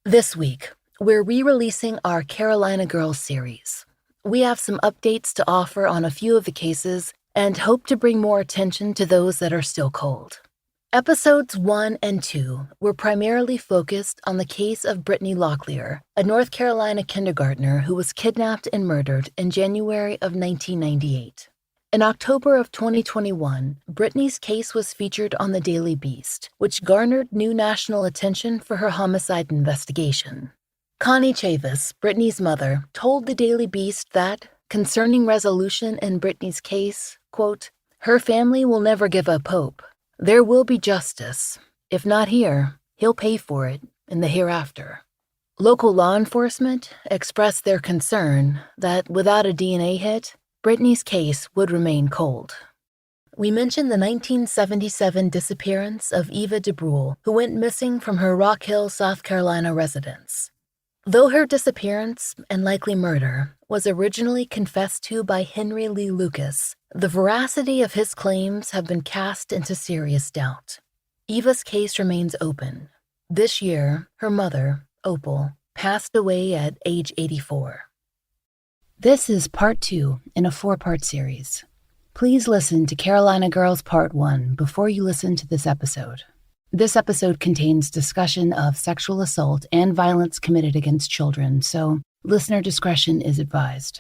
This week, we're re-releasing our Carolina Girls series. We have some updates to offer on a few of the cases and hope to bring more attention to those that are still cold. Episodes 1 and 2 were primarily focused on the case of Brittany Locklear, a North Carolina kindergartner who was kidnapped and murdered in January of 1998. In October of 2021, Brittany's case was featured on the Daily Beast, which garnered new national attention for her homicide investigation. Connie Chavis, Brittany's mother, told the Daily Beast that, concerning resolution in Brittany's case, quote, "Her family will never give up hope. There will be justice. If not here, he'll pay for it in the hereafter." Local law enforcement expressed their concern that without a DNA hit, Brittany's case would remain cold. We mentioned the 1977 disappearance of Eva DeBruhl, who went missing from her Rock Hill, South Carolina residence. Though her disappearance and likely murder was originally confessed to by Henry Lee Lucas, the veracity of his claims have been cast into serious doubt. Eva's case remains open. This year, her mother, Opal, passed away at age 84. This is part 2 in a 4-part series. Please listen to Carolina Girls Part 1 before you listen to this episode. This episode contains discussion of sexual assault and violence committed against children, so listener discretion is advised.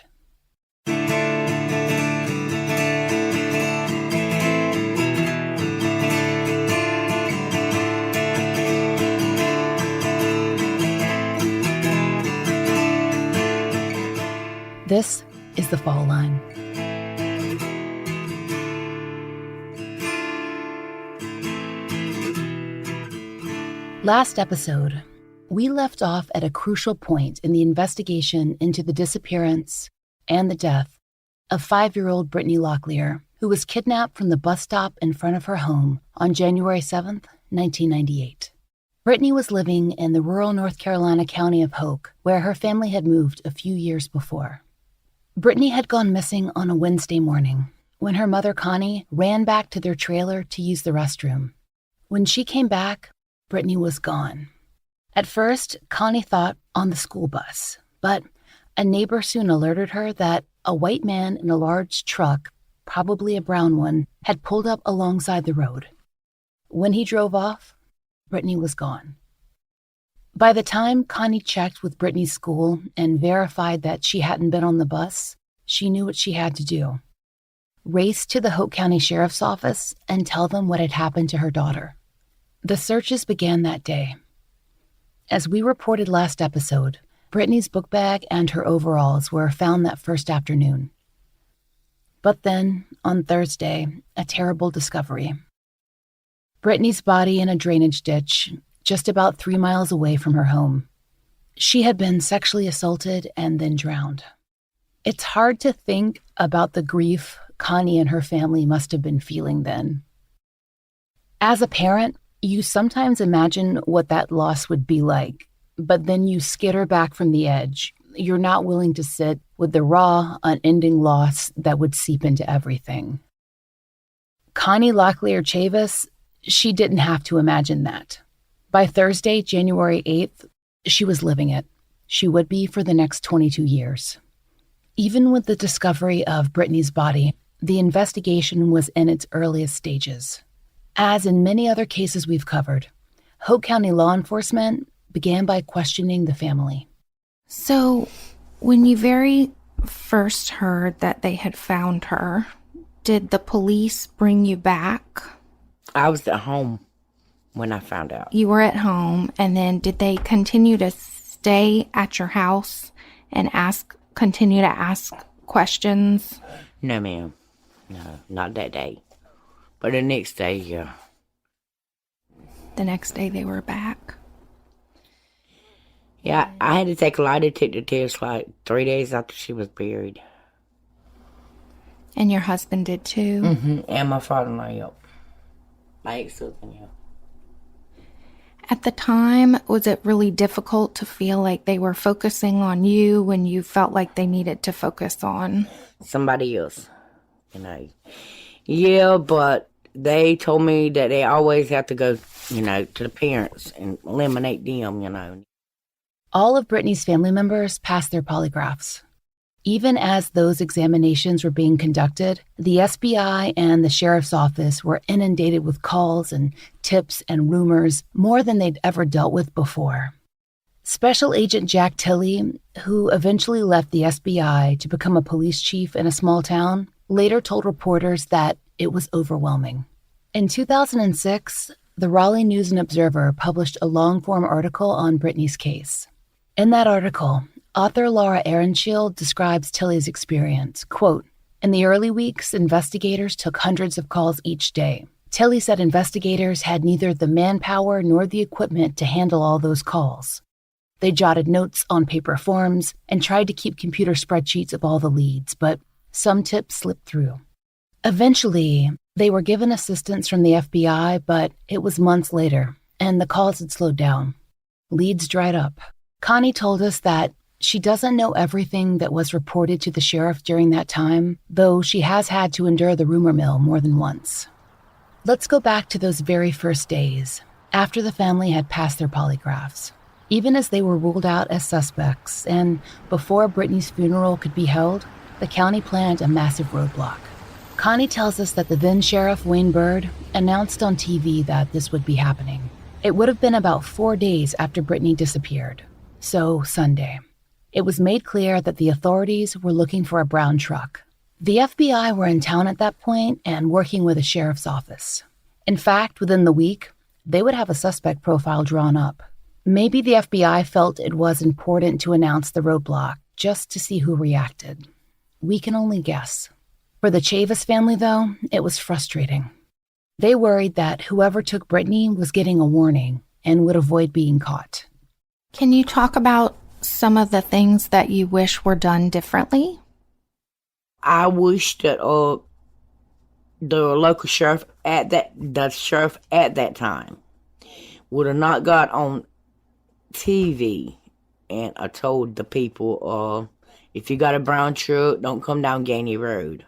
This is The Fall Line. Last episode, we left off at a crucial point in the investigation into the disappearance and the death of 5-year-old Brittany Locklear, who was kidnapped from the bus stop in front of her home on January 7th, 1998. Brittany was living in the rural North Carolina county of Hoke, where her family had moved a few years before. Brittany had gone missing on a Wednesday morning when her mother, Connie, ran back to their trailer to use the restroom. When she came back, Brittany was gone. At first, Connie thought on the school bus, but a neighbor soon alerted her that a white man in a large truck, probably a brown one, had pulled up alongside the road. When he drove off, Brittany was gone. By the time Connie checked with Brittany's school and verified that she hadn't been on the bus, she knew what she had to do. Race to the Hoke County Sheriff's Office and tell them what had happened to her daughter. The searches began that day. As we reported last episode, Brittany's book bag and her overalls were found that first afternoon. But then, on Thursday, a terrible discovery. Brittany's body in a drainage ditch, just about 3 miles away from her home. She had been sexually assaulted and then drowned. It's hard to think about the grief Connie and her family must have been feeling then. As a parent, you sometimes imagine what that loss would be like, but then you skitter back from the edge. You're not willing to sit with the raw, unending loss that would seep into everything. Connie Locklear Chavis, she didn't have to imagine that. By Thursday, January 8th, she was living it. She would be for the next 22 years. Even with the discovery of Brittany's body, the investigation was in its earliest stages. As in many other cases we've covered, Hoke County law enforcement began by questioning the family. So, when you very first heard that they had found her, did the police bring you back? I was at home when I found out. You were at home, and then did they continue to stay at your house and continue to ask questions? No, ma'am. No, not that day. But the next day, yeah. The next day they were back? Yeah, I had to take a lie detector test like 3 days after she was buried. And your husband did too? Mm-hmm. And my father-in-law, yep. My ex-husband, yeah. At the time, was it really difficult to feel like they were focusing on you when you felt like they needed to focus on somebody else? Yeah, but they told me that they always have to go, to the parents and eliminate them, All of Brittany's family members passed their polygraphs. Even as those examinations were being conducted, the FBI and the sheriff's office were inundated with calls and tips and rumors more than they'd ever dealt with before. Special Agent Jack Tilley, who eventually left the FBI to become a police chief in a small town, later told reporters that it was overwhelming. In 2006, the Raleigh News and Observer published a long-form article on Brittany's case. In that article, author Laura Ehrenschild describes Tilley's experience. Quote, "In the early weeks, investigators took hundreds of calls each day. Tilley said investigators had neither the manpower nor the equipment to handle all those calls. They jotted notes on paper forms and tried to keep computer spreadsheets of all the leads, but some tips slipped through. Eventually, they were given assistance from the FBI, but it was months later, and the calls had slowed down. Leads dried up. Connie told us that she doesn't know everything that was reported to the sheriff during that time, though she has had to endure the rumor mill more than once." Let's go back to those very first days, after the family had passed their polygraphs. Even as they were ruled out as suspects, and before Brittany's funeral could be held, the county planned a massive roadblock. Connie tells us that the then Sheriff Wayne Byrd announced on TV that this would be happening. It would have been about 4 days after Brittany disappeared, so Sunday. It was made clear that the authorities were looking for a brown truck. The FBI were in town at that point and working with the sheriff's office. In fact, within the week, they would have a suspect profile drawn up. Maybe the FBI felt it was important to announce the roadblock just to see who reacted. We can only guess. For the Chavis family, though, it was frustrating. They worried that whoever took Brittany was getting a warning and would avoid being caught. Can you talk about some of the things that you wish were done differently? I wish that the local sheriff at that time would have not got on TV and told the people, if you got a brown truck, don't come down Gainey Road.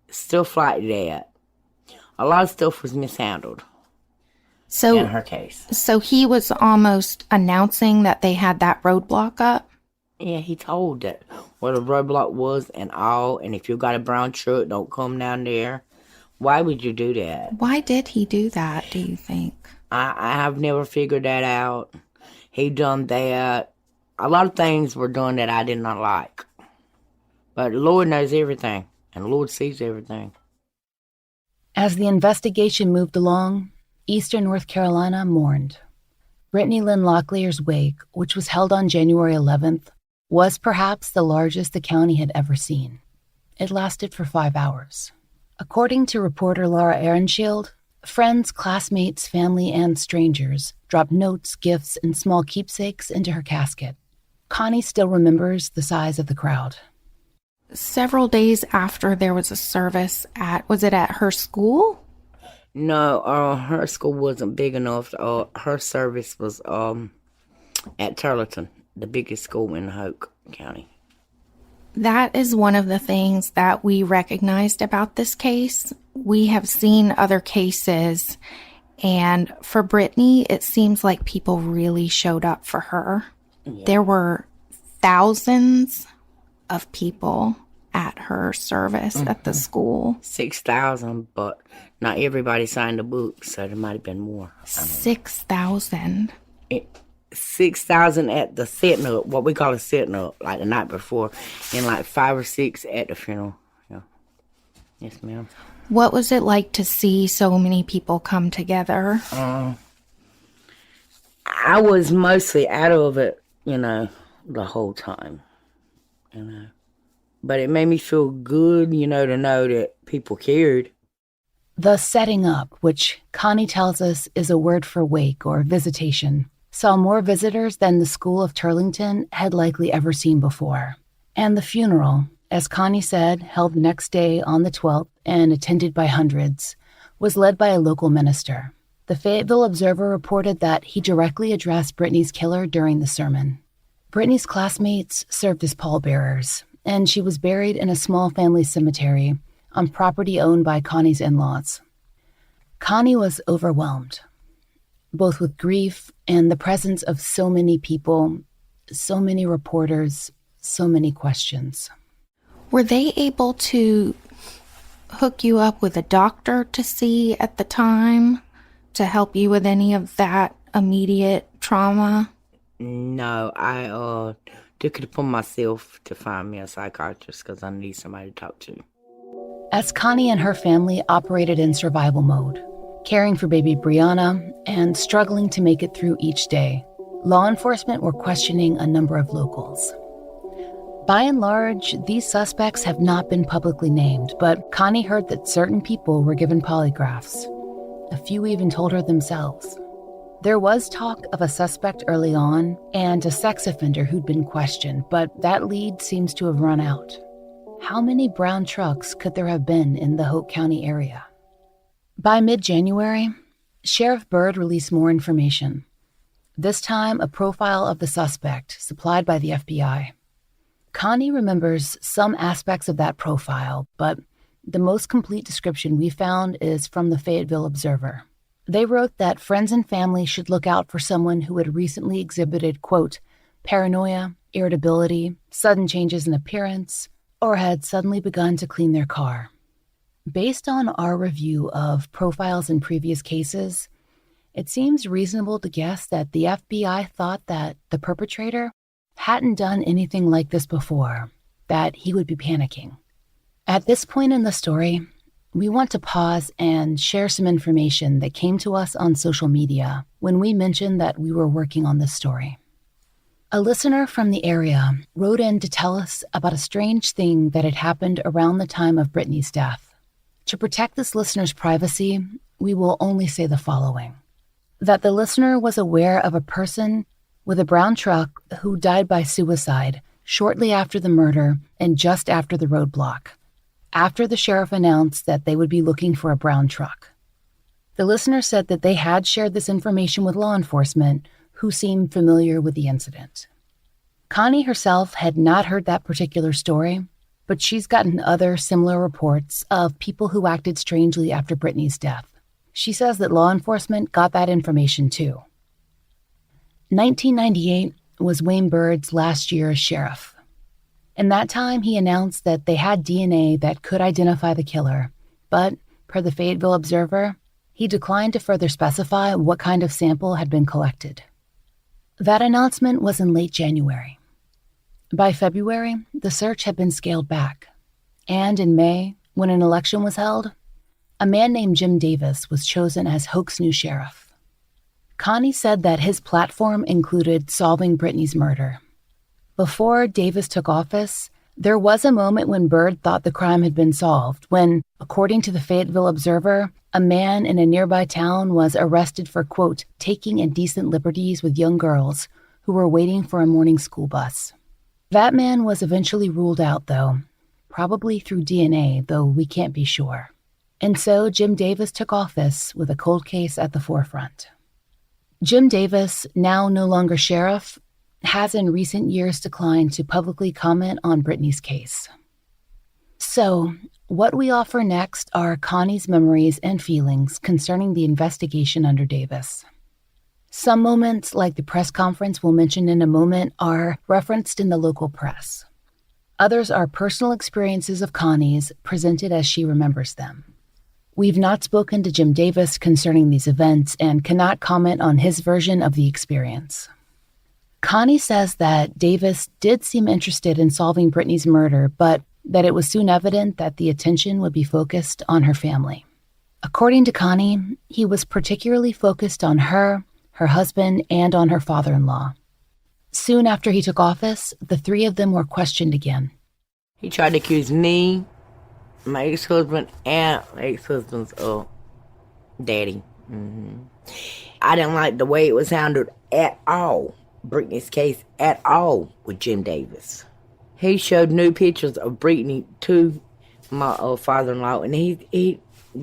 Stuff like that. A lot of stuff was mishandled in her case. So he was almost announcing that they had that roadblock up? Yeah, he told that what a roadblock was and all, and if you got a brown truck, don't come down there. Why would you do that? Why did he do that, do you think? I have never figured that out. He done that. A lot of things were done that I did not like. But the Lord knows everything, and the Lord sees everything. As the investigation moved along, Eastern North Carolina mourned. Brittany Lynn Locklear's wake, which was held on January 11th, was perhaps the largest the county had ever seen. It lasted for 5 hours. According to reporter Laura Ehrenschild, friends, classmates, family, and strangers dropped notes, gifts, and small keepsakes into her casket. Connie still remembers the size of the crowd. Several days after there was a service was it at her school? No, her school wasn't big enough. Her service was at Turleton, the biggest school in Hoke County. That is one of the things that we recognized about this case. We have seen other cases, and for Brittany, it seems like people really showed up for her. Yeah. There were thousands of people at her service at the school. 6,000, but not everybody signed the book, so there might have been more. 6,000? 6,000 at the setting up, what we call a setting up, like the night before, and like 5 or 6 at the funeral. Yeah. Yes, ma'am. What was it like to see so many people come together? I was mostly out of it, the whole time, But it made me feel good, to know that people cared. The setting up, which Connie tells us is a word for wake or visitation, saw more visitors than the school of Turlington had likely ever seen before. And the funeral, as Connie said, held the next day on the 12th and attended by hundreds, was led by a local minister. The Fayetteville Observer reported that he directly addressed Brittany's killer during the sermon. Brittany's classmates served as pallbearers, and she was buried in a small family cemetery on property owned by Connie's in-laws. Connie was overwhelmed, both with grief and the presence of so many people, so many reporters, so many questions. Were they able to hook you up with a doctor to see at the time to help you with any of that immediate trauma? No, I took it upon myself to find me a psychiatrist because I need somebody to talk to. As Connie and her family operated in survival mode, caring for baby Brianna and struggling to make it through each day, law enforcement were questioning a number of locals. By and large, these suspects have not been publicly named, but Connie heard that certain people were given polygraphs. A few even told her themselves. There was talk of a suspect early on and a sex offender who'd been questioned, but that lead seems to have run out. How many brown trucks could there have been in the Hope County area? By mid-January, Sheriff Byrd released more information. This time, a profile of the suspect supplied by the FBI. Connie remembers some aspects of that profile, but the most complete description we found is from the Fayetteville Observer. They wrote that friends and family should look out for someone who had recently exhibited, quote, paranoia, irritability, sudden changes in appearance, or had suddenly begun to clean their car. Based on our review of profiles in previous cases, it seems reasonable to guess that the FBI thought that the perpetrator hadn't done anything like this before, that he would be panicking. At this point in the story, we want to pause and share some information that came to us on social media when we mentioned that we were working on this story. A listener from the area wrote in to tell us about a strange thing that had happened around the time of Brittany's death. To protect this listener's privacy, we will only say the following: that the listener was aware of a person with a brown truck who died by suicide shortly after the murder and just after the roadblock, after the sheriff announced that they would be looking for a brown truck. The listener said that they had shared this information with law enforcement, who seemed familiar with the incident. Connie herself had not heard that particular story, but she's gotten other similar reports of people who acted strangely after Brittany's death. She says that law enforcement got that information too. 1998 was Wayne Byrd's last year as sheriff. In that time, he announced that they had DNA that could identify the killer, but per the Fayetteville Observer, he declined to further specify what kind of sample had been collected. That announcement was in late January. By February, the search had been scaled back. And in May, when an election was held, a man named Jim Davis was chosen as Hoke's new sheriff. Connie said that his platform included solving Brittany's murder. Before Davis took office, there was a moment when Byrd thought the crime had been solved, when, according to the Fayetteville Observer, a man in a nearby town was arrested for, quote, taking indecent liberties with young girls who were waiting for a morning school bus. That man was eventually ruled out, though, probably through DNA, though we can't be sure. And so Jim Davis took office with a cold case at the forefront. Jim Davis, now no longer sheriff, has in recent years declined to publicly comment on Brittany's case. So, what we offer next are Connie's memories and feelings concerning the investigation under Davis. Some moments, like the press conference we'll mention in a moment, are referenced in the local press. Others are personal experiences of Connie's presented as she remembers them. We've not spoken to Jim Davis concerning these events and cannot comment on his version of the experience. Connie says that Davis did seem interested in solving Brittany's murder, but that it was soon evident that the attention would be focused on her family. According to Connie, he was particularly focused on her husband, and on her father-in-law. Soon after he took office, the three of them were questioned again. He tried to accuse me, my ex-husband, and my ex-husband's daddy. I didn't like the way it was handled at all, Brittany's case at all, with Jim Davis. He showed new pictures of Brittany to my father-in-law, and the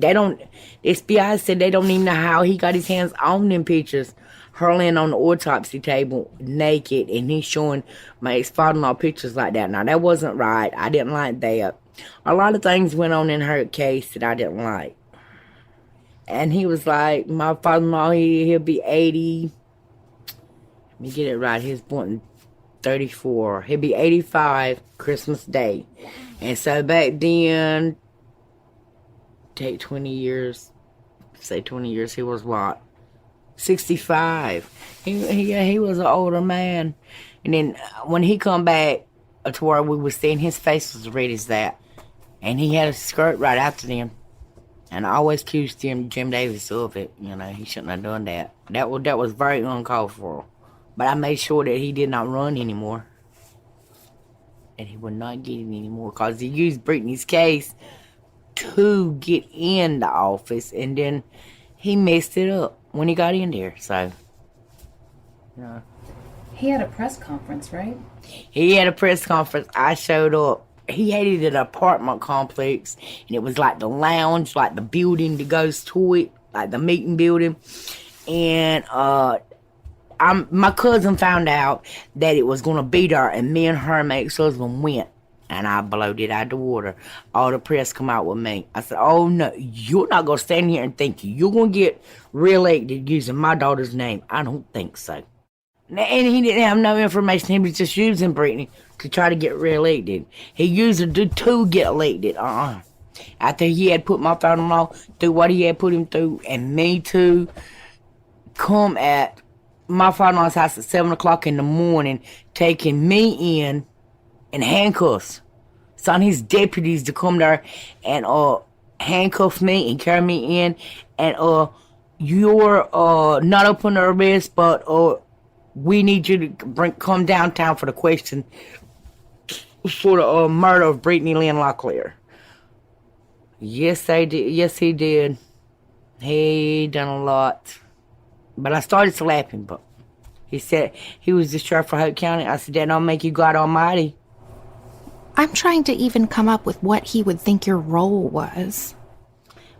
FBI said they don't even know how he got his hands on them pictures. Her laying on the autopsy table naked, and he's showing my ex-father-in-law pictures like that. Now, that wasn't right. I didn't like that. A lot of things went on in her case that I didn't like. And he was like, my father-in-law, he'll be 80. Let me get it right. He was born 34. He'll be 85 Christmas Day. And so back then, take 20 years, say 20 years, he was what? 65. He was an older man. And then when he come back to where we was seeing, his face was red as that. And he had a skirt right after them. And I always accused Jim Davis of it. You know, he shouldn't have done that. That was very uncalled for. But I made sure that he did not run anymore. And he would not get it anymore. Because he used Brittany's case to get in the office. And then he messed it up when he got in there. So, yeah. He had a press conference, right? He had a press conference. I showed up. He hated an apartment complex, and it was like the lounge, like the building that goes to it, like the meeting building. And my cousin found out that it was going to be there, and me and her, my ex-husband, went. And I blowed it out the water. All the press come out with me. I said, oh, no, you're not going to stand here and think you're going to get reelected using my daughter's name. I don't think so. And he didn't have no information. He was just using Brittany to try to get reelected. He used her to get elected. After he had put my father-in-law through what he had put him through, and me too, come at my father-in-law's house at 7 o'clock in the morning, taking me in handcuffs. Son, his deputies to come there and handcuff me and carry me in. And you're not up under arrest, but we need you to come downtown for the question for the murder of Brittany Lynn Locklear. Yes, they did. Yes, he did. He done a lot. But I started slapping, but he said he was the sheriff for Hope County. I said, that don't make you God Almighty. I'm trying to even come up with what he would think your role was.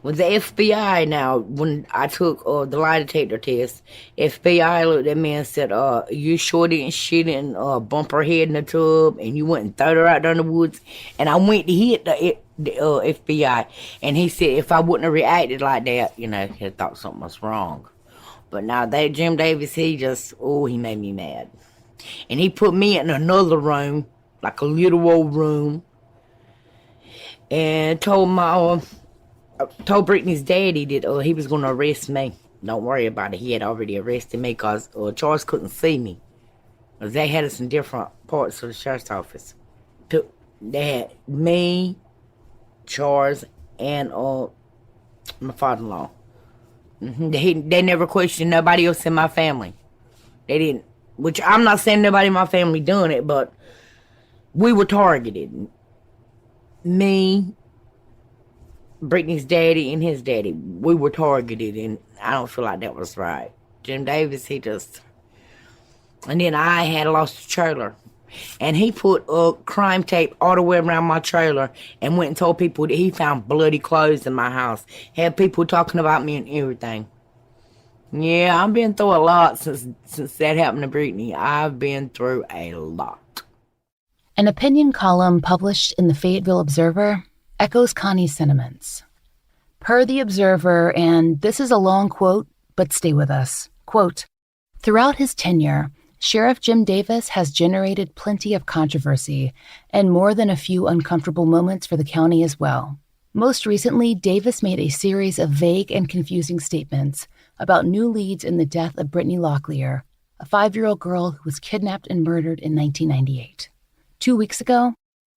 With the FBI now, when I took the lie detector test, FBI looked at me and said, you sure didn't shit and bump her head in the tub, and you went and threw her out there in the woods? And I went to hit the FBI, and he said if I wouldn't have reacted like that, you know, he'd thought something was wrong. But now that Jim Davis, he made me mad. And he put me in another room, like a little old room, and told Brittany's daddy that he was going to arrest me. Don't worry about it. He had already arrested me because Charles couldn't see me. They had us in different parts of the sheriff's office. They had me, Charles, and my father-in-law. They never questioned nobody else in my family. They didn't. Which I'm not saying nobody in my family done it, but we were targeted. Me, Brittany's daddy, and his daddy. We were targeted, and I don't feel like that was right. Jim Davis, and then I had lost a trailer. And he put crime tape all the way around my trailer and went and told people that he found bloody clothes in my house. Had people talking about me and everything. Yeah, I've been through a lot since that happened to Brittany. I've been through a lot. An opinion column published in the Fayetteville Observer echoes Connie's sentiments. Per the Observer, and this is a long quote, but stay with us, quote, throughout his tenure, Sheriff Jim Davis has generated plenty of controversy and more than a few uncomfortable moments for the county as well. Most recently, Davis made a series of vague and confusing statements about new leads in the death of Brittany Locklear, a 5-year-old girl who was kidnapped and murdered in 1998. 2 weeks ago,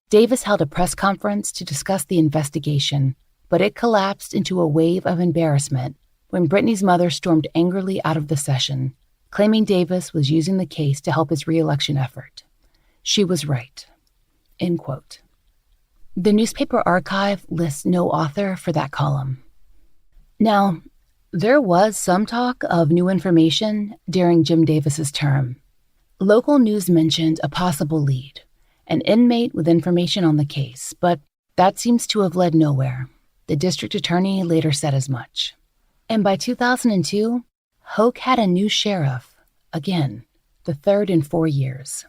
Davis held a press conference to discuss the investigation, but it collapsed into a wave of embarrassment when Brittany's mother stormed angrily out of the session, claiming Davis was using the case to help his re-election effort. She was right. End quote. The newspaper archive lists no author for that column. Now, there was some talk of new information during Jim Davis's term. Local news mentioned a possible lead, an inmate with information on the case, but that seems to have led nowhere. The district attorney later said as much. And by 2002, Hoke had a new sheriff, again, the third in 4 years.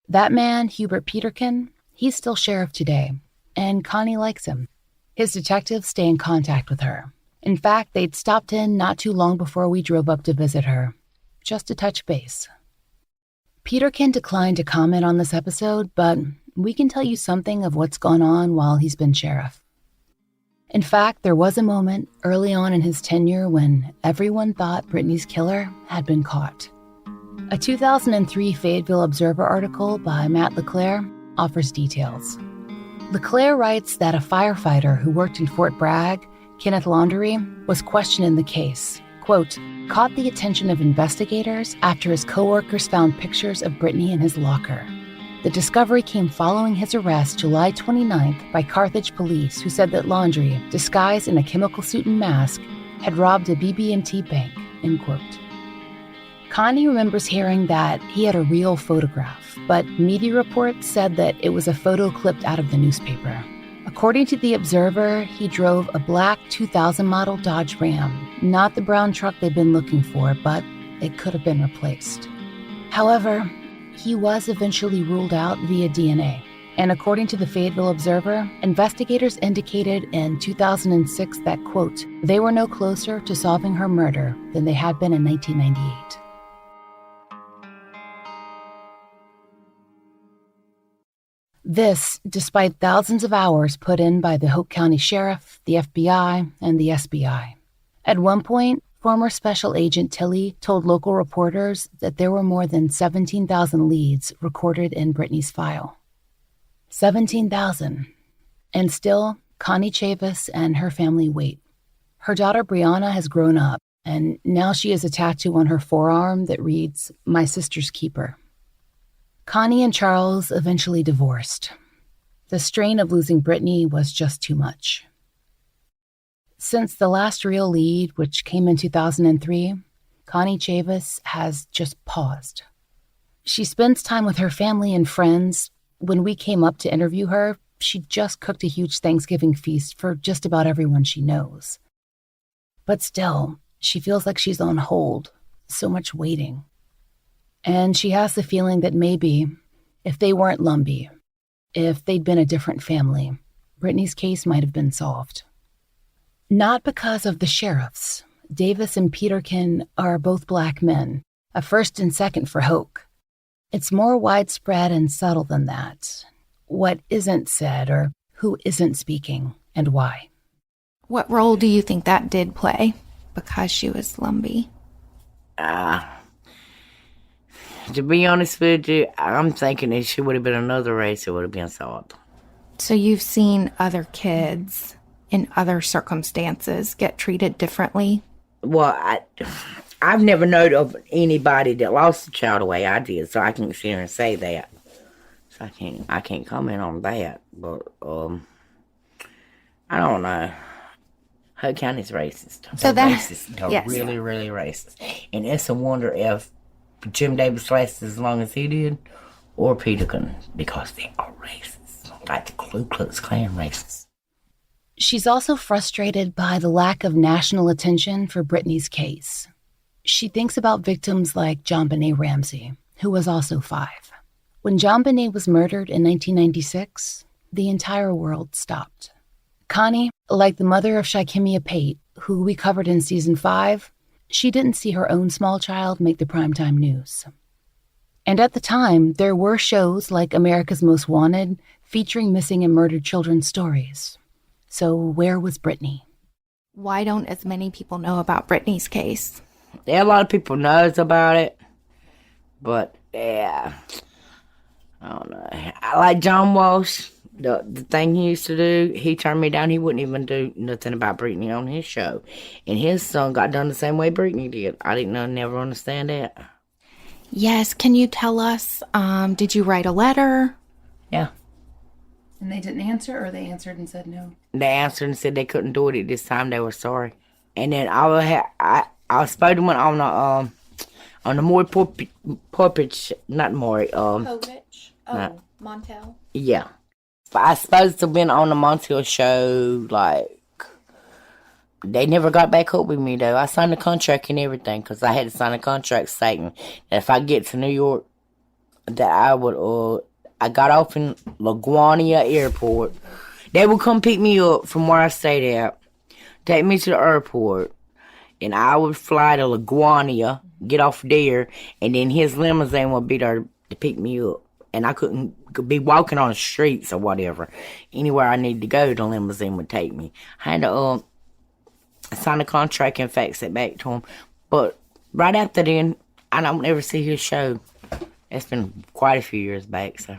That man, Hubert Peterkin, he's still sheriff today, and Connie likes him. His detectives stay in contact with her. In fact, they'd stopped in not too long before we drove up to visit her, just to touch base. Peterkin declined to comment on this episode, but we can tell you something of what's gone on while he's been sheriff. In fact, there was a moment early on in his tenure when everyone thought Brittany's killer had been caught. A 2003 Fayetteville Observer article by Matt LeClaire offers details. LeClaire writes that a firefighter who worked in Fort Bragg, Kenneth Laundrie, was questioned in the case, quote, caught the attention of investigators after his coworkers found pictures of Brittany in his locker. The discovery came following his arrest July 29th by Carthage police, who said that Laundrie, disguised in a chemical suit and mask, had robbed a BB&T bank, end quote. Connie remembers hearing that he had a real photograph, but media reports said that it was a photo clipped out of the newspaper. According to the Observer, he drove a black 2000 model Dodge Ram, not the brown truck they'd been looking for, but it could have been replaced. However, he was eventually ruled out via DNA. And according to the Fayetteville Observer, investigators indicated in 2006 that, quote, they were no closer to solving her murder than they had been in 1998. This, despite thousands of hours put in by the Hope County Sheriff, the FBI, and the SBI. At one point, former Special Agent Tilley told local reporters that there were more than 17,000 leads recorded in Brittany's file. 17,000. And still, Connie Chavis and her family wait. Her daughter Brianna has grown up, and now she has a tattoo on her forearm that reads, "My sister's keeper." Connie and Charles eventually divorced. The strain of losing Brittany was just too much. Since the last real lead, which came in 2003, Connie Chavis has just paused. She spends time with her family and friends. When we came up to interview her, she just cooked a huge Thanksgiving feast for just about everyone she knows. But still, she feels like she's on hold, so much waiting. And she has the feeling that maybe, if they weren't Lumbee, if they'd been a different family, Brittany's case might have been solved. Not because of the sheriffs. Davis and Peterkin are both Black men, a first and second for Hoke. It's more widespread and subtle than that. What isn't said or who isn't speaking and why. What role do you think that did play because she was Lumbee? To be honest with you, I'm thinking if she would have been another race, it would have been solved. So you've seen other kids in other circumstances get treated differently? Well, I've never known of anybody that lost a child the way I did, so I can't sit here and say that. So I can't comment on that. But I don't know. Hope County's racist. So They're that racist. They're yes. really, really racist. And it's a wonder if Jim Davis lasted as long as he did, or Peterkin, because they are racist, like the Ku Klux Klan racist. She's also frustrated by the lack of national attention for Brittany's case. She thinks about victims like JonBenet Ramsey, who was also 5. When JonBenet was murdered in 1996, the entire world stopped. Connie, like the mother of Shikimia Pate, who we covered in Season 5, she didn't see her own small child make the primetime news. And at the time, there were shows like America's Most Wanted featuring missing and murdered children's stories. So where was Brittany? Why don't as many people know about Brittany's case? Yeah, a lot of people knows about it, but yeah, I don't know. I like John Walsh. The thing he used to do, he turned me down. He wouldn't even do nothing about Brittany on his show. And his son got done the same way Brittany did. I didn't never understand that. Yes, can you tell us, did you write a letter? Yeah. And they didn't answer, or they answered and said no? They answered and said they couldn't do it at this time. They were sorry. And then I spoke to one on the Maury Porpich, not Maury. Povich? Oh, Montel? Yeah. I supposed to have been on the Montel show, like, they never got back up with me, though. I signed a contract and everything, because I had to sign a contract stating that if I get to New York, that I would, I got off in LaGuardia Airport. They would come pick me up from where I stayed at, take me to the airport, and I would fly to LaGuardia, get off there, and then his limousine would be there to pick me up. And I could be walking on the streets or whatever. Anywhere I needed to go, the limousine would take me. I had to sign a contract and fax it back to him. But right after then, I don't ever see his show. It's been quite a few years back, so.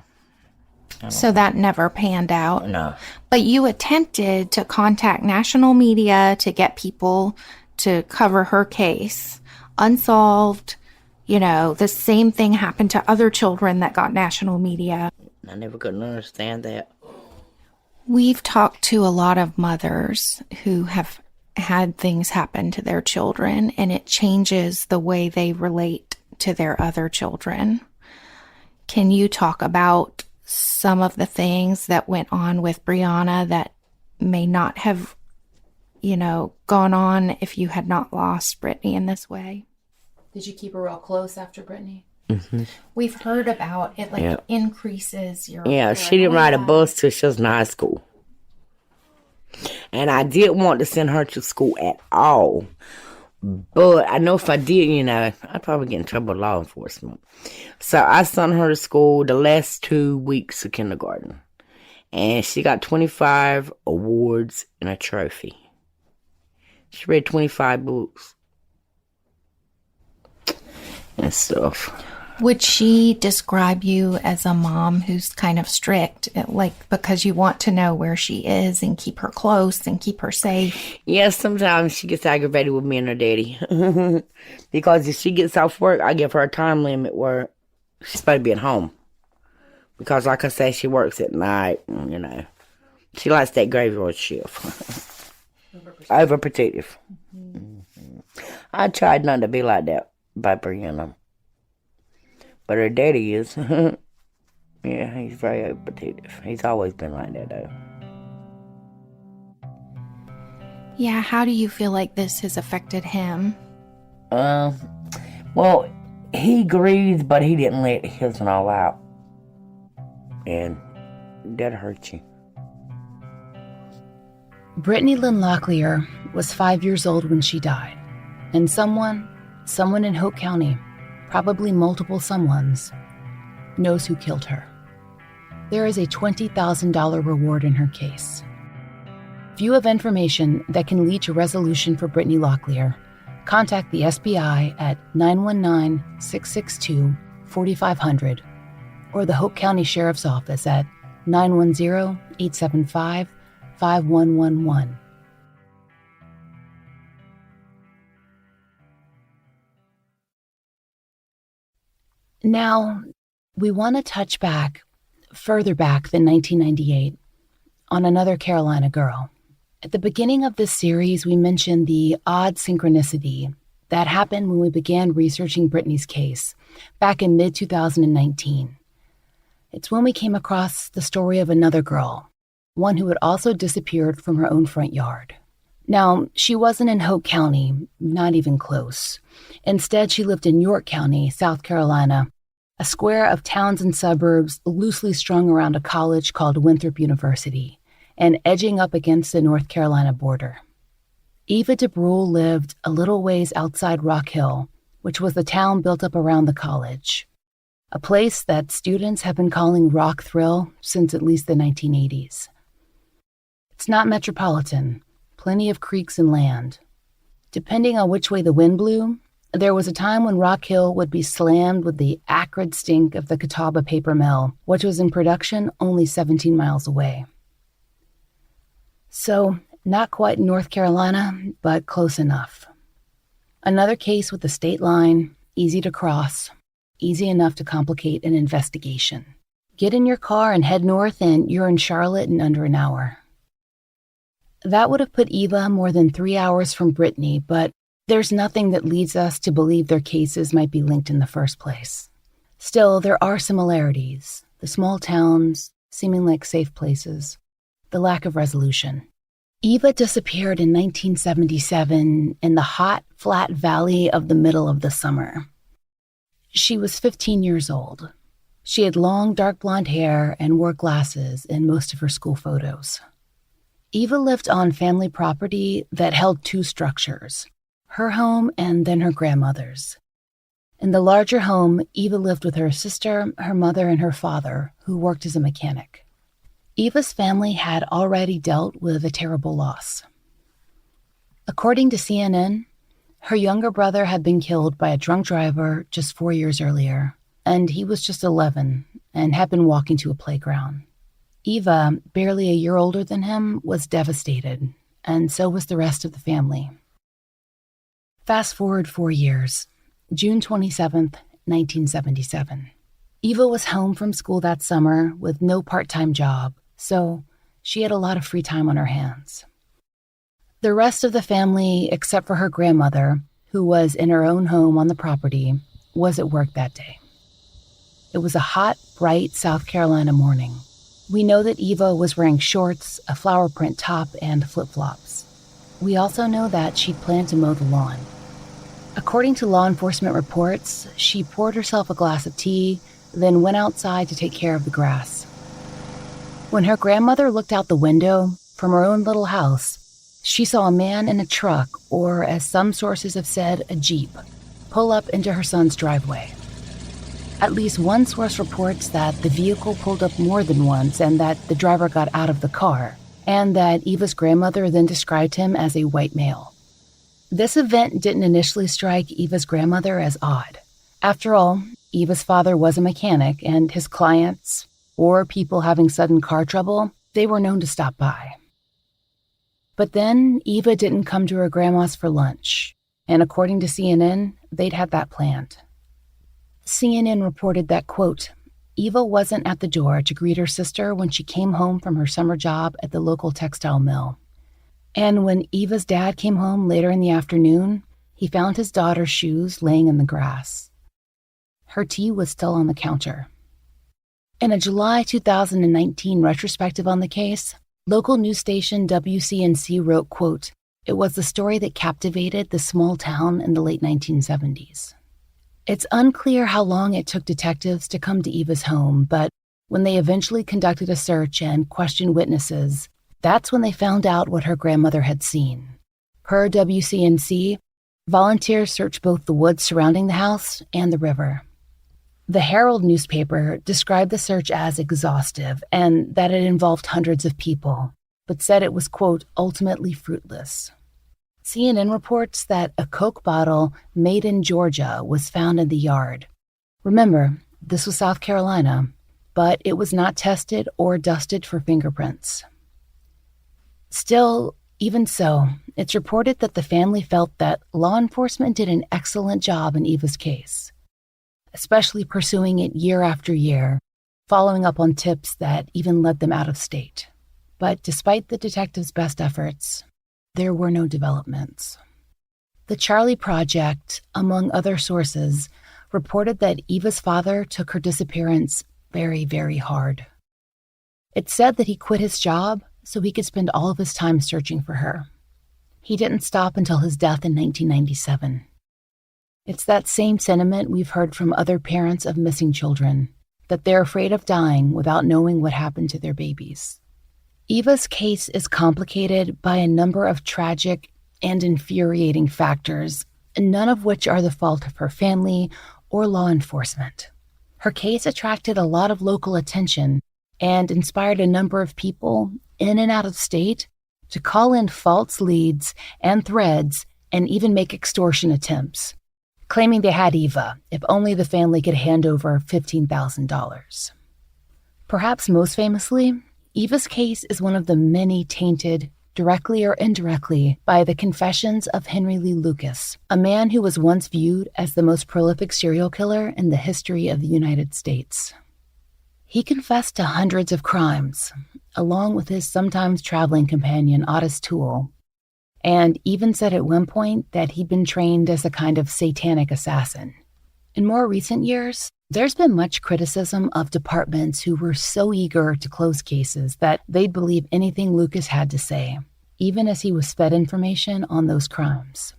So that never panned out? No. But you attempted to contact national media to get people to cover her case. Unsolved. You know, the same thing happened to other children that got national media. I never could understand that. We've talked to a lot of mothers who have had things happen to their children, and it changes the way they relate to their other children. Can you talk about some of the things that went on with Brianna that may not have, gone on if you had not lost Brittany in this way? Did you keep her real close after Brittany? Mm-hmm. We've heard about it, increases your... Yeah, she didn't ride a bus till she was in high school. And I didn't want to send her to school at all. But I know if I did, I'd probably get in trouble with law enforcement. So I sent her to school the last 2 weeks of kindergarten. And she got 25 awards and a trophy. She read 25 books. And stuff. Would she describe you as a mom who's kind of strict, because you want to know where she is and keep her close and keep her safe? Yeah, sometimes she gets aggravated with me and her daddy. Because if she gets off work, I give her a time limit where she's supposed to be at home. Because like I say, she works at night, She likes that graveyard shift. Overprotective. Mm-hmm. I tried not to be like that by Brianna. But her daddy is. Yeah, he's very overprotective. He's always been like that, though. Yeah, how do you feel like this has affected him? Well, he grieves, but he didn't let his one all out. And that hurt you. Brittany Lynn Locklear was 5 years old when she died. And someone in Hope County, probably multiple someones, knows who killed her. There is a $20,000 reward in her case. If you have information that can lead to resolution for Brittany Locklear, contact the SBI at 919-662-4500 or the Hope County Sheriff's Office at 910-875-5111. Now, we want to touch back, further back than 1998, on another Carolina girl. At the beginning of this series, we mentioned the odd synchronicity that happened when we began researching Brittany's case back in mid-2019. It's when we came across the story of another girl, one who had also disappeared from her own front yard. Now, she wasn't in Hope County, not even close. Instead, she lived in York County, South Carolina, a square of towns and suburbs loosely strung around a college called Winthrop University, and edging up against the North Carolina border. Eva DeBruhl lived a little ways outside Rock Hill, which was the town built up around the college, a place that students have been calling Rock Thrill since at least the 1980s. It's not metropolitan, plenty of creeks and land. Depending on which way the wind blew, there was a time when Rock Hill would be slammed with the acrid stink of the Catawba paper mill, which was in production only 17 miles away. So, not quite in North Carolina, but close enough. Another case with the state line, easy to cross, easy enough to complicate an investigation. Get in your car and head north and you're in Charlotte in under an hour. That would have put Eva more than 3 hours from Brittany, but there's nothing that leads us to believe their cases might be linked in the first place. Still, there are similarities. The small towns, seeming like safe places. The lack of resolution. Eva disappeared in 1977 in the hot, flat valley of the middle of the summer. She was 15 years old. She had long, dark blonde hair and wore glasses in most of her school photos. Eva lived on family property that held two structures, her home and then her grandmother's. In the larger home, Eva lived with her sister, her mother, and her father, who worked as a mechanic. Eva's family had already dealt with a terrible loss. According to CNN, her younger brother had been killed by a drunk driver just 4 years earlier, and he was just 11 and had been walking to a playground. Eva, barely a year older than him, was devastated, and so was the rest of the family. Fast forward 4 years, June 27th, 1977. Eva was home from school that summer with no part-time job, so she had a lot of free time on her hands. The rest of the family, except for her grandmother, who was in her own home on the property, was at work that day. It was a hot, bright South Carolina morning. We know that Eva was wearing shorts, a flower print top, and flip-flops. We also know that she'd planned to mow the lawn. According to law enforcement reports, she poured herself a glass of tea, then went outside to take care of the grass. When her grandmother looked out the window from her own little house, she saw a man in a truck, or as some sources have said, a Jeep, pull up into her son's driveway. At least one source reports that the vehicle pulled up more than once and that the driver got out of the car, and that Eva's grandmother then described him as a white male. This event didn't initially strike Eva's grandmother as odd. After all, Eva's father was a mechanic, and his clients, or people having sudden car trouble, they were known to stop by. But then Eva didn't come to her grandma's for lunch, and according to CNN, they'd had that planned. CNN reported that, quote, Eva wasn't at the door to greet her sister when she came home from her summer job at the local textile mill. And when Eva's dad came home later in the afternoon, he found his daughter's shoes laying in the grass. Her tea was still on the counter. In a July 2019 retrospective on the case, local news station WCNC wrote, quote, it was the story that captivated the small town in the late 1970s. It's unclear how long it took detectives to come to Eva's home, but when they eventually conducted a search and questioned witnesses, that's when they found out what her grandmother had seen. Per WCNC, volunteers searched both the woods surrounding the house and the river. The Herald newspaper described the search as exhaustive and that it involved hundreds of people, but said it was, quote, ultimately fruitless. CNN reports that a Coke bottle made in Georgia was found in the yard. Remember, this was South Carolina, but it was not tested or dusted for fingerprints. Still, even so, it's reported that the family felt that law enforcement did an excellent job in Eva's case, especially pursuing it year after year, following up on tips that even led them out of state. But despite the detectives' best efforts, there were no developments. The Charlie Project, among other sources, reported that Eva's father took her disappearance very, very hard. It said that he quit his job so he could spend all of his time searching for her. He didn't stop until his death in 1997. It's that same sentiment we've heard from other parents of missing children, that they're afraid of dying without knowing what happened to their babies. Eva's case is complicated by a number of tragic and infuriating factors, none of which are the fault of her family or law enforcement. Her case attracted a lot of local attention and inspired a number of people in and out of state to call in false leads and threads and even make extortion attempts, claiming they had Eva if only the family could hand over $15,000. Perhaps most famously, Eva's case is one of the many tainted, directly or indirectly, by the confessions of Henry Lee Lucas, a man who was once viewed as the most prolific serial killer in the history of the United States. He confessed to hundreds of crimes, along with his sometimes traveling companion Otis Toole, and even said at one point that he'd been trained as a kind of satanic assassin. In more recent years, there's been much criticism of departments who were so eager to close cases that they'd believe anything Lucas had to say, even as he was fed information on those crimes.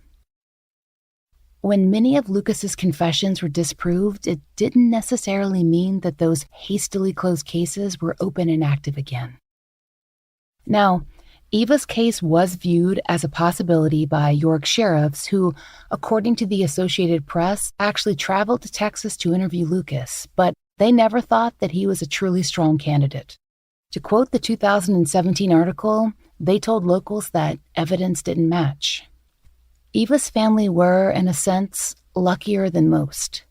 When many of Lucas's confessions were disproved, it didn't necessarily mean that those hastily closed cases were open and active again. Now, Eva's case was viewed as a possibility by York sheriffs who, according to the Associated Press, actually traveled to Texas to interview Lucas, but they never thought that he was a truly strong candidate. To quote the 2017 article, they told locals that evidence didn't match. Eva's family were, in a sense, luckier than most.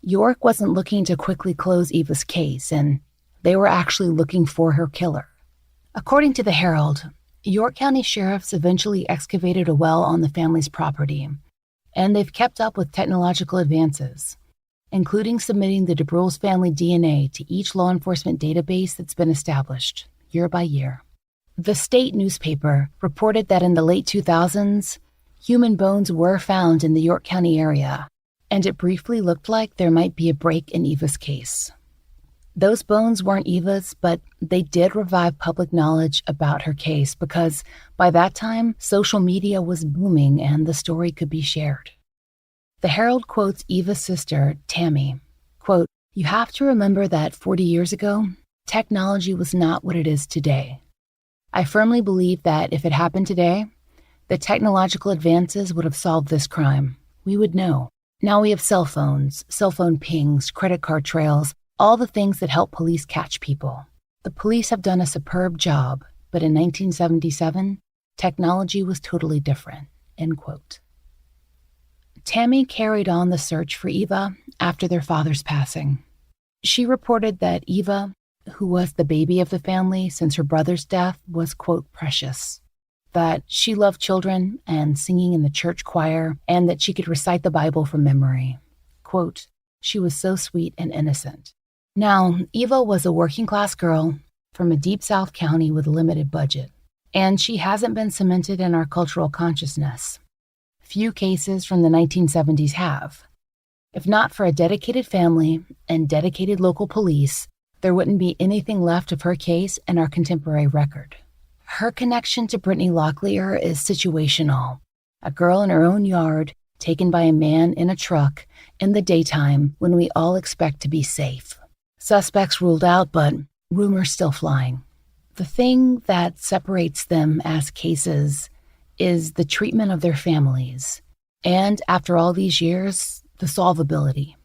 York wasn't looking to quickly close Eva's case, and they were actually looking for her killer. According to the Herald, York County sheriffs eventually excavated a well on the family's property, and they've kept up with technological advances, including submitting the DeBruhl's family DNA to each law enforcement database that's been established, year by year. The state newspaper reported that in the late 2000s, human bones were found in the York County area, and it briefly looked like there might be a break in Eva's case. Those bones weren't Eva's, but they did revive public knowledge about her case because by that time, social media was booming and the story could be shared. The Herald quotes Eva's sister, Tammy, quote, "You have to remember that 40 years ago, technology was not what it is today. I firmly believe that if it happened today, the technological advances would have solved this crime. We would know. Now we have cell phones, cell phone pings, credit card trails, all the things that help police catch people. The police have done a superb job, but in 1977, technology was totally different," end quote. Tammy carried on the search for Eva after their father's passing. She reported that Eva, who was the baby of the family since her brother's death, was, quote, precious, that she loved children and singing in the church choir, and that she could recite the Bible from memory. Quote, "She was so sweet and innocent." Now, Eva was a working-class girl from a deep South county with a limited budget, and she hasn't been cemented in our cultural consciousness. Few cases from the 1970s have. If not for a dedicated family and dedicated local police, there wouldn't be anything left of her case in our contemporary record. Her connection to Brittany Locklear is situational. A girl in her own yard, taken by a man in a truck in the daytime when we all expect to be safe. Suspects ruled out, but rumors still flying. The thing that separates them as cases is the treatment of their families, and after all these years, the solvability.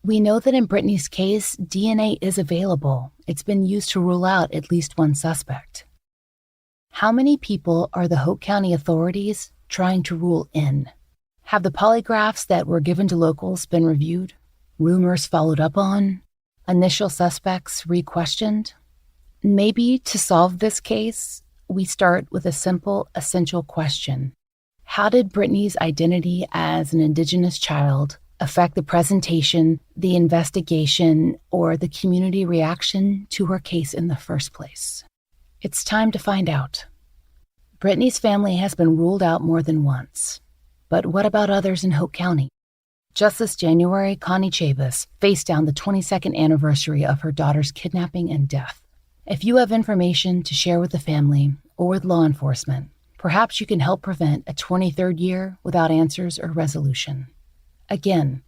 We know that in Brittany's case, DNA is available. It's been used to rule out at least one suspect. How many people are the Hope County authorities trying to rule in? Have the polygraphs that were given to locals been reviewed? Rumors followed up on? Initial suspects re-questioned? Maybe to solve this case, we start with a simple, essential question. How did Brittany's identity as an Indigenous child affect the presentation, the investigation, or the community reaction to her case in the first place? It's time to find out. Brittany's family has been ruled out more than once. But what about others in Hope County? Just this January, Connie Chavis faced down the 22nd anniversary of her daughter's kidnapping and death. If you have information to share with the family or with law enforcement, perhaps you can help prevent a 23rd year without answers or resolution. Again,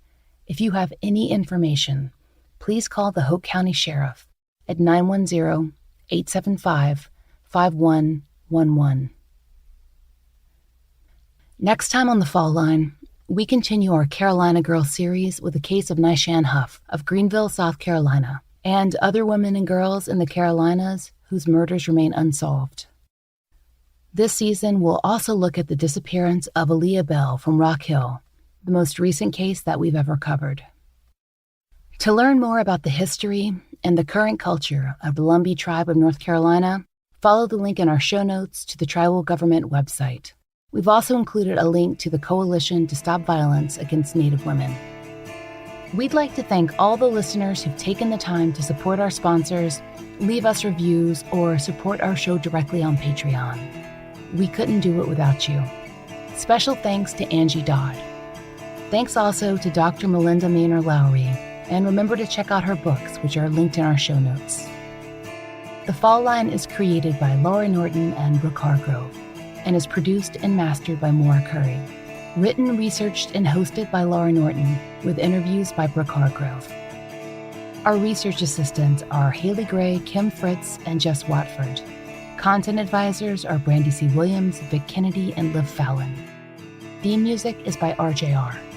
if you have any information, please call the Hope County Sheriff at 910-875-5111. Next time on The Fall Line, we continue our Carolina Girl series with the case of Nishan Huff of Greenville, South Carolina, and other women and girls in the Carolinas whose murders remain unsolved. This season, we'll also look at the disappearance of Aaliyah Bell from Rock Hill, the most recent case that we've ever covered. To learn more about the history and the current culture of the Lumbee tribe of North Carolina, follow the link in our show notes to the tribal government website. We've also included a link to the Coalition to Stop Violence Against Native Women. We'd like to thank all the listeners who've taken the time to support our sponsors, leave us reviews, or support our show directly on Patreon. We couldn't do it without you. Special thanks to Angie Dodd. Thanks also to Dr. Melinda Maynor Lowry, and remember to check out her books, which are linked in our show notes. The Fall Line is created by Laura Norton and Brooke Hargrove, and is produced and mastered by Maura Curry. Written, researched, and hosted by Laura Norton, with interviews by Brooke Hargrove. Our research assistants are Haley Gray, Kim Fritz, and Jess Watford. Content advisors are Brandy C. Williams, Vic Kennedy, and Liv Fallon. Theme music is by RJR.